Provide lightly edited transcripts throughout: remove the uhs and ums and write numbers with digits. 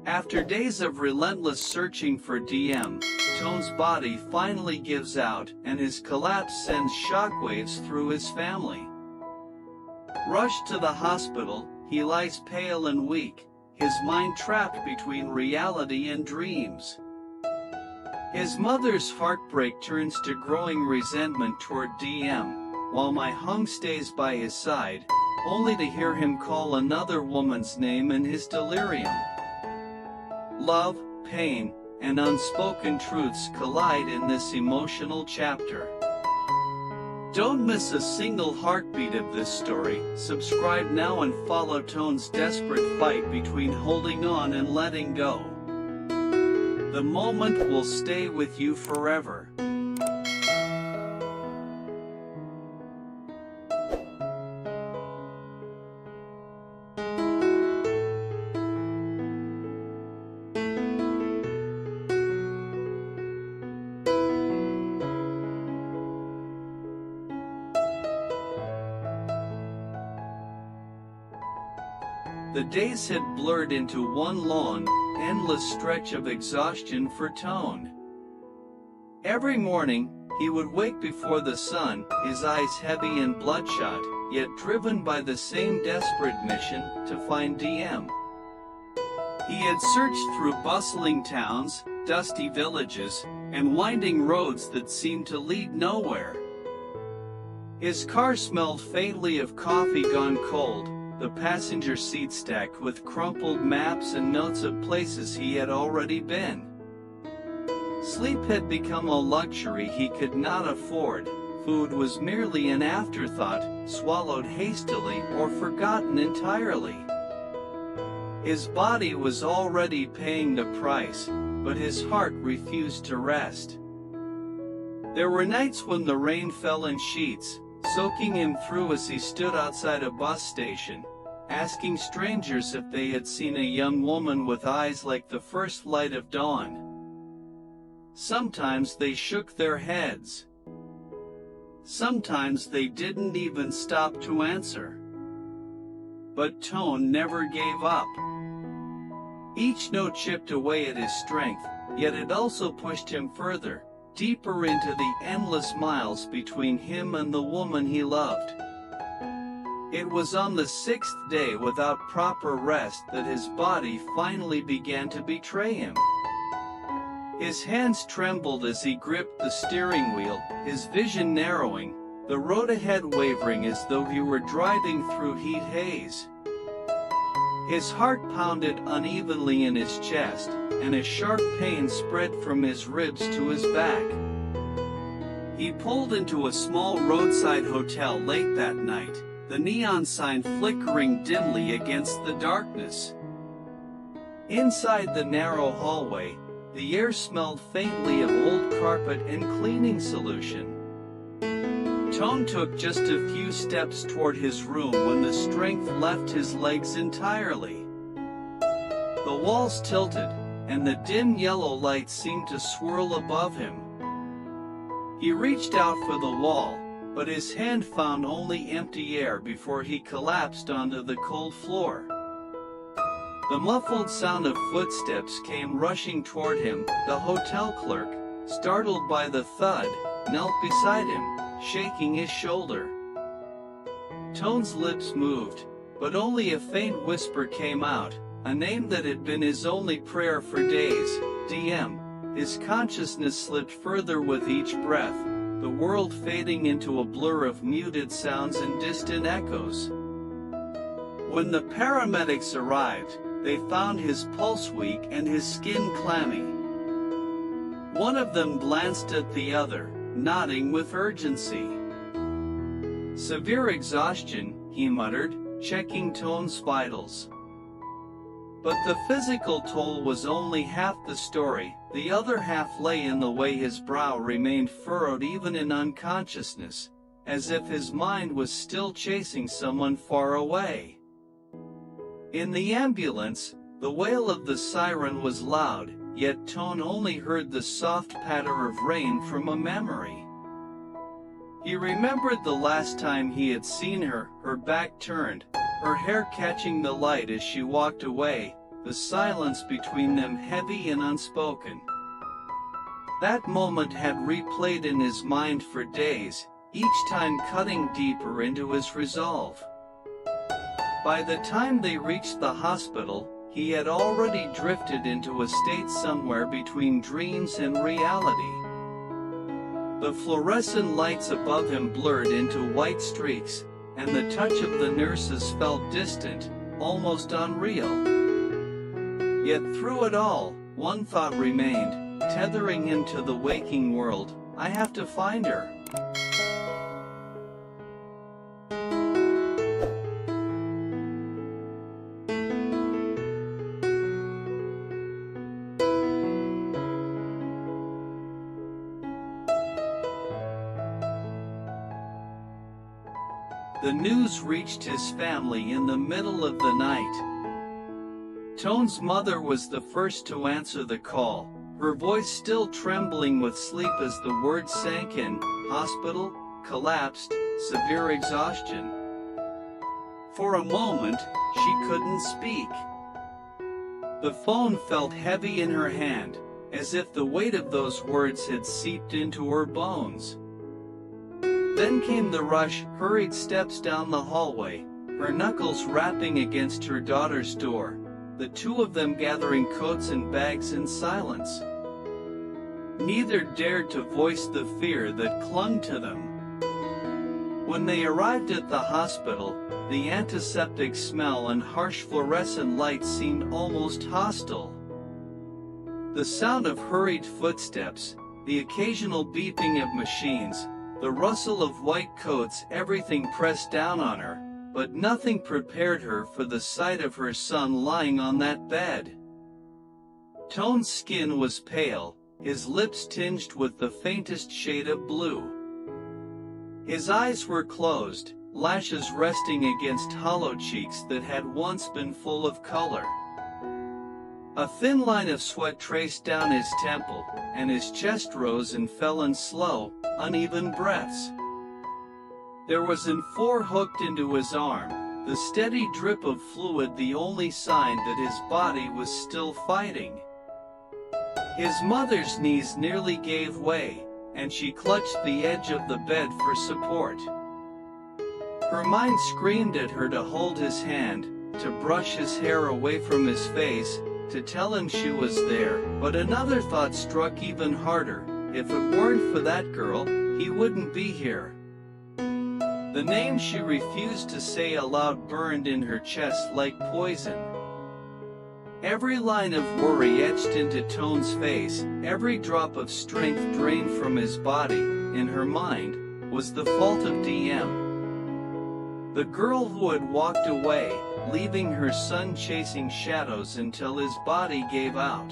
After days of relentless searching for Diem, Toan's body finally gives out, and his collapse sends shockwaves through his family. Rushed to the hospital, he lies pale and weak, his mind trapped between reality and dreams. His mother's heartbreak turns to growing resentment toward Diem, while Mai Huong stays by his side, only to hear him call another woman's name in his delirium. Love, pain, and unspoken truths collide in this emotional chapter. Don't miss a single heartbeat of this story. Subscribe now and follow Toan's desperate fight between holding on and letting go. The moment will stay with you forever. The days had blurred into one long, endless stretch of exhaustion for Toan. Every morning, he would wake before the sun, his eyes heavy and bloodshot, yet driven by the same desperate mission to find Diem. He had searched through bustling towns, dusty villages, and winding roads that seemed to lead nowhere. His car smelled faintly of coffee gone cold, the passenger seat stacked with crumpled maps and notes of places he had already been. Sleep had become a luxury he could not afford. Food was merely an afterthought, swallowed hastily or forgotten entirely. His body was already paying the price, but his heart refused to rest. There were nights when the rain fell in sheets, soaking him through as he stood outside a bus station, asking strangers if they had seen a young woman with eyes like the first light of dawn. Sometimes they shook their heads. Sometimes they didn't even stop to answer. But Toan never gave up. Each note chipped away at his strength, yet it also pushed him further, deeper into the endless miles between him and the woman he loved. It was on the 6th day without proper rest that his body finally began to betray him. His hands trembled as he gripped the steering wheel, his vision narrowing, the road ahead wavering as though he were driving through heat haze. His heart pounded unevenly in his chest, and a sharp pain spread from his ribs to his back. He pulled into a small roadside hotel late that night, the neon sign flickering dimly against the darkness. Inside the narrow hallway, the air smelled faintly of old carpet and cleaning solution. Toan took just a few steps toward his room when the strength left his legs entirely. The walls tilted, and the dim yellow light seemed to swirl above him. He reached out for the wall, but his hand found only empty air before he collapsed onto the cold floor. The muffled sound of footsteps came rushing toward him. The hotel clerk, startled by the thud, knelt beside him, shaking his shoulder. Toan's lips moved, but only a faint whisper came out, a name that had been his only prayer for days, Diem. His consciousness slipped further with each breath, the world fading into a blur of muted sounds and distant echoes. When the paramedics arrived, they found his pulse weak and his skin clammy. One of them glanced at the other, nodding with urgency. "Severe exhaustion," he muttered, checking Toan's vitals. But the physical toll was only half the story. The other half lay in the way his brow remained furrowed even in unconsciousness, as if his mind was still chasing someone far away. In the ambulance, the wail of the siren was loud, yet Toan only heard the soft patter of rain from a memory. He remembered the last time he had seen her, her back turned, her hair catching the light as she walked away, the silence between them heavy and unspoken. That moment had replayed in his mind for days, each time cutting deeper into his resolve. By the time they reached the hospital, he had already drifted into a state somewhere between dreams and reality. The fluorescent lights above him blurred into white streaks, and the touch of the nurses felt distant, almost unreal. Yet through it all, one thought remained, tethering him to the waking world: I have to find her. The news reached his family in the middle of the night. Toan's mother was the first to answer the call, her voice still trembling with sleep as the words sank in: hospital, collapsed, severe exhaustion. For a moment, she couldn't speak. The phone felt heavy in her hand, as if the weight of those words had seeped into her bones. Then came the rush, hurried steps down the hallway, her knuckles rapping against her daughter's door, the two of them gathering coats and bags in silence. Neither dared to voice the fear that clung to them. When they arrived at the hospital, the antiseptic smell and harsh fluorescent light seemed almost hostile. The sound of hurried footsteps, the occasional beeping of machines, the rustle of white coats, everything pressed down on her, but nothing prepared her for the sight of her son lying on that bed. Toan's skin was pale, his lips tinged with the faintest shade of blue. His eyes were closed, lashes resting against hollow cheeks that had once been full of color. A thin line of sweat traced down his temple, and his chest rose and fell in slow, uneven breaths. There was an IV hooked into his arm, the steady drip of fluid the only sign that his body was still fighting. His mother's knees nearly gave way, and she clutched the edge of the bed for support. Her mind screamed at her to hold his hand, to brush his hair away from his face, to tell him she was there, but another thought struck even harder: if it weren't for that girl, he wouldn't be here. The name she refused to say aloud burned in her chest like poison. Every line of worry etched into Toan's face, every drop of strength drained from his body, in her mind, was the fault of Diem. The girl who had walked away, leaving her son chasing shadows until his body gave out.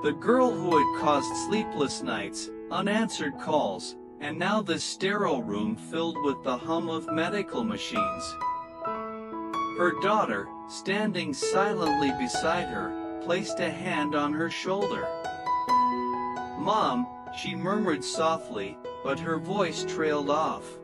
The girl who had caused sleepless nights, unanswered calls, and now the sterile room filled with the hum of medical machines. Her daughter, standing silently beside her, placed a hand on her shoulder. "Mom," she murmured softly, but her voice trailed off.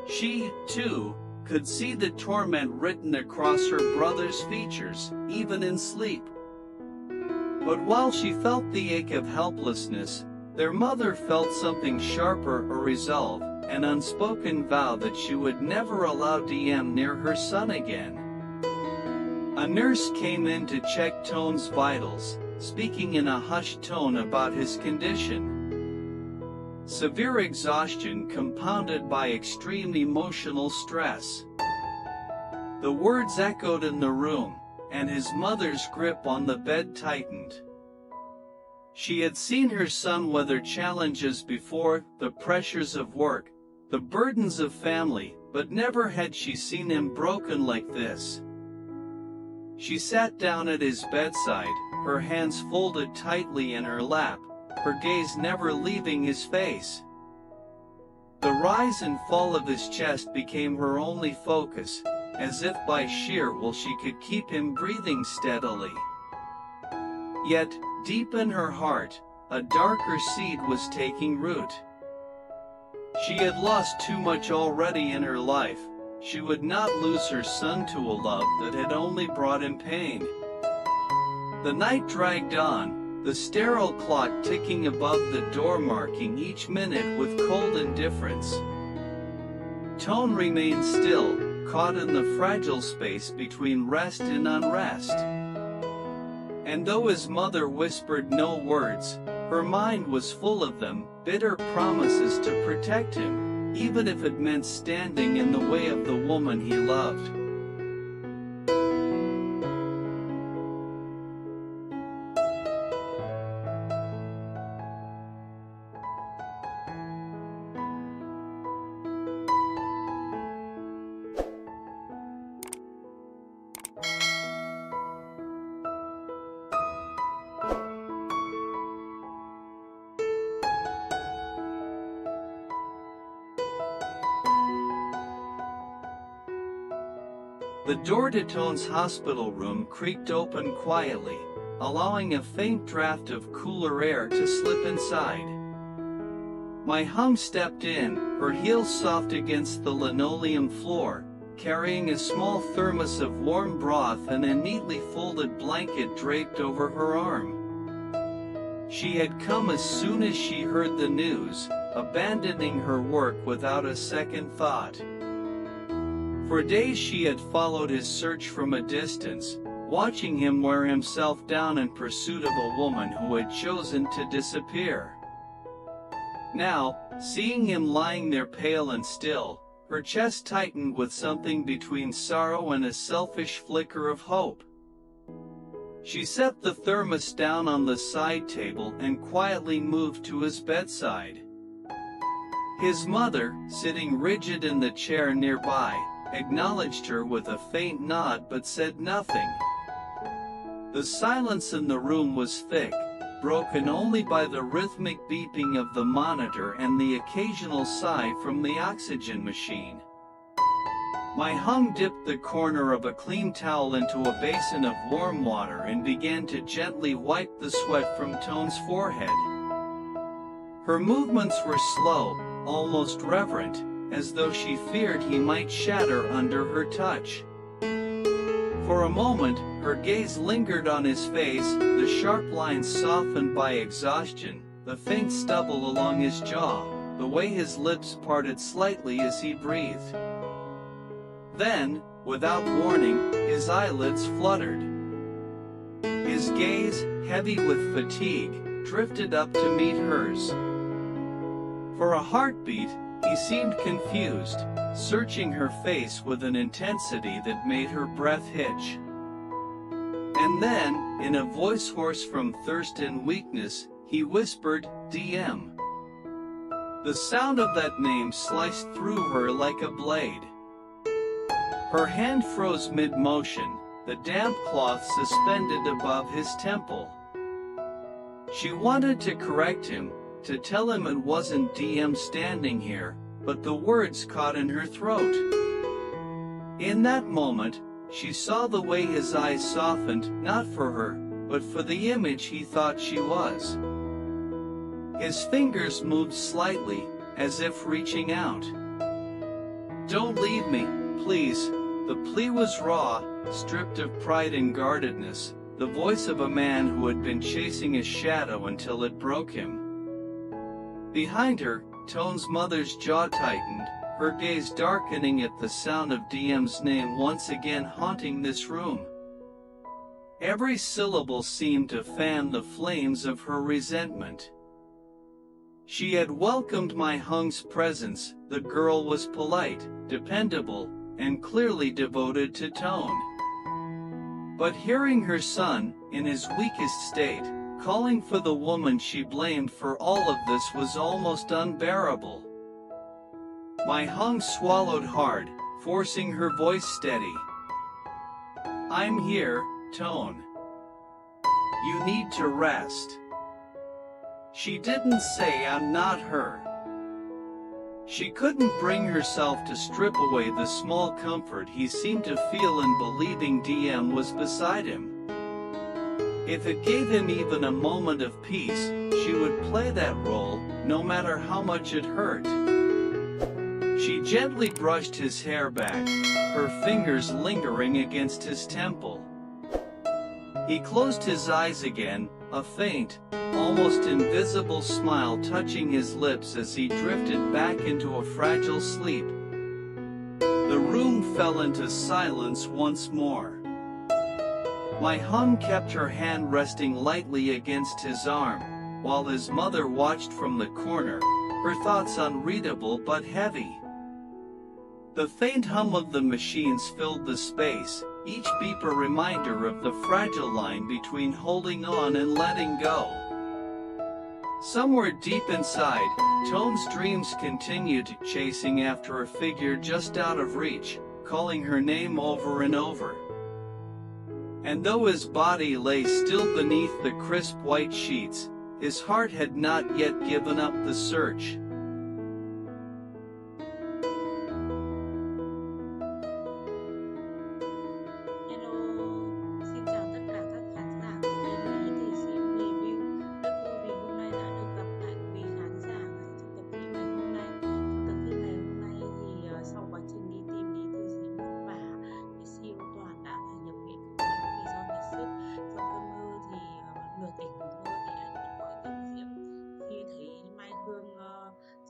She, too, could see the torment written across her brother's features, even in sleep. But while she felt the ache of helplessness, their mother felt something sharper: a resolve, an unspoken vow that she would never allow Diem near her son again. A nurse came in to check Toan's vitals, speaking in a hushed tone about his condition. Severe exhaustion compounded by extreme emotional stress. The words echoed in the room, and his mother's grip on the bed tightened. She had seen her son weather challenges before, the pressures of work, the burdens of family, but never had she seen him broken like this. She sat down at his bedside, her hands folded tightly in her lap, her gaze never leaving his face. The rise and fall of his chest became her only focus, as if by sheer will she could keep him breathing steadily. Yet, deep in her heart, a darker seed was taking root. She had lost too much already in her life, she would not lose her son to a love that had only brought him pain. The night dragged on, the sterile clock ticking above the door, marking each minute with cold indifference. Toan remained still, caught in the fragile space between rest and unrest. And though his mother whispered no words, her mind was full of them, bitter promises to protect him, even if it meant standing in the way of the woman he loved. The door to Toan's hospital room creaked open quietly, allowing a faint draft of cooler air to slip inside. Mai Huong stepped in, her heels soft against the linoleum floor, carrying a small thermos of warm broth and a neatly folded blanket draped over her arm. She had come as soon as she heard the news, abandoning her work without a second thought. For days she had followed his search from a distance, watching him wear himself down in pursuit of a woman who had chosen to disappear. Now, seeing him lying there pale and still, her chest tightened with something between sorrow and a selfish flicker of hope. She set the thermos down on the side table and quietly moved to his bedside. His mother, sitting rigid in the chair nearby, acknowledged her with a faint nod but said nothing. The silence in the room was thick, broken only by the rhythmic beeping of the monitor and the occasional sigh from the oxygen machine. Mai Huong dipped the corner of a clean towel into a basin of warm water and began to gently wipe the sweat from Toan's forehead. Her movements were slow, almost reverent, as though she feared he might shatter under her touch. For a moment, her gaze lingered on his face, the sharp lines softened by exhaustion, the faint stubble along his jaw, the way his lips parted slightly as he breathed. Then, without warning, his eyelids fluttered. His gaze, heavy with fatigue, drifted up to meet hers. For a heartbeat, he seemed confused, searching her face with an intensity that made her breath hitch. And then, in a voice hoarse from thirst and weakness, he whispered, "DM." The sound of that name sliced through her like a blade. Her hand froze mid-motion, the damp cloth suspended above his temple. She wanted to correct him, to tell him it wasn't DM standing here, but the words caught in her throat. In that moment, she saw the way his eyes softened, not for her, but for the image he thought she was. His fingers moved slightly, as if reaching out. "Don't leave me, please." The plea was raw, stripped of pride and guardedness, the voice of a man who had been chasing his shadow until it broke him. Behind her, Toan's mother's jaw tightened, her gaze darkening at the sound of DM's name once again haunting this room. Every syllable seemed to fan the flames of her resentment. She had welcomed Mai Huong's presence, the girl was polite, dependable, and clearly devoted to Toan. But hearing her son, in his weakest state, calling for the woman she blamed for all of this was almost unbearable. Mai Huong swallowed hard, forcing her voice steady. "I'm here, Toan. You need to rest." She didn't say "I'm not her." She couldn't bring herself to strip away the small comfort he seemed to feel in believing DM was beside him. If it gave him even a moment of peace, she would play that role, no matter how much it hurt. She gently brushed his hair back, her fingers lingering against his temple. He closed his eyes again, a faint, almost invisible smile touching his lips as he drifted back into a fragile sleep. The room fell into silence once more. Mai Huong kept her hand resting lightly against his arm, while his mother watched from the corner, her thoughts unreadable but heavy. The faint hum of the machines filled the space, each beep a reminder of the fragile line between holding on and letting go. Somewhere deep inside, Toan's dreams continued, chasing after a figure just out of reach, calling her name over and over. And though his body lay still beneath the crisp white sheets, his heart had not yet given up the search. Hello, xin chào tất cả các khán giả của kênh Ly Tu Diem review. Rất vui vì hôm nay đã được gặp lại quý khán giả trong tập phim ngày hôm nay. Trong tập phim ngày hôm nay thì sau quá trình đi tìm Ly Tu Diem vất vả, thì CEO Toan đã phải nhập viện cấp cứu vì do kiệt sức. Trong cơn mơ thì nửa tỉnh nửa mơ thì anh vẫn gọi tên Diệm. Khi thấy Mai Hương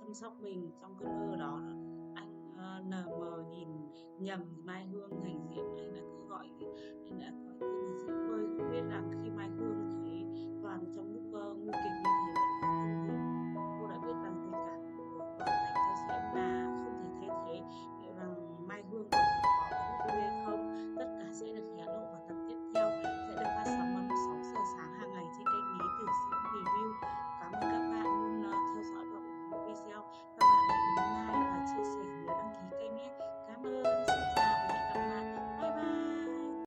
chăm sóc mình trong cơn mơ đó, anh nờ mờ nhìn nhầm Mai Hương thành Diệm.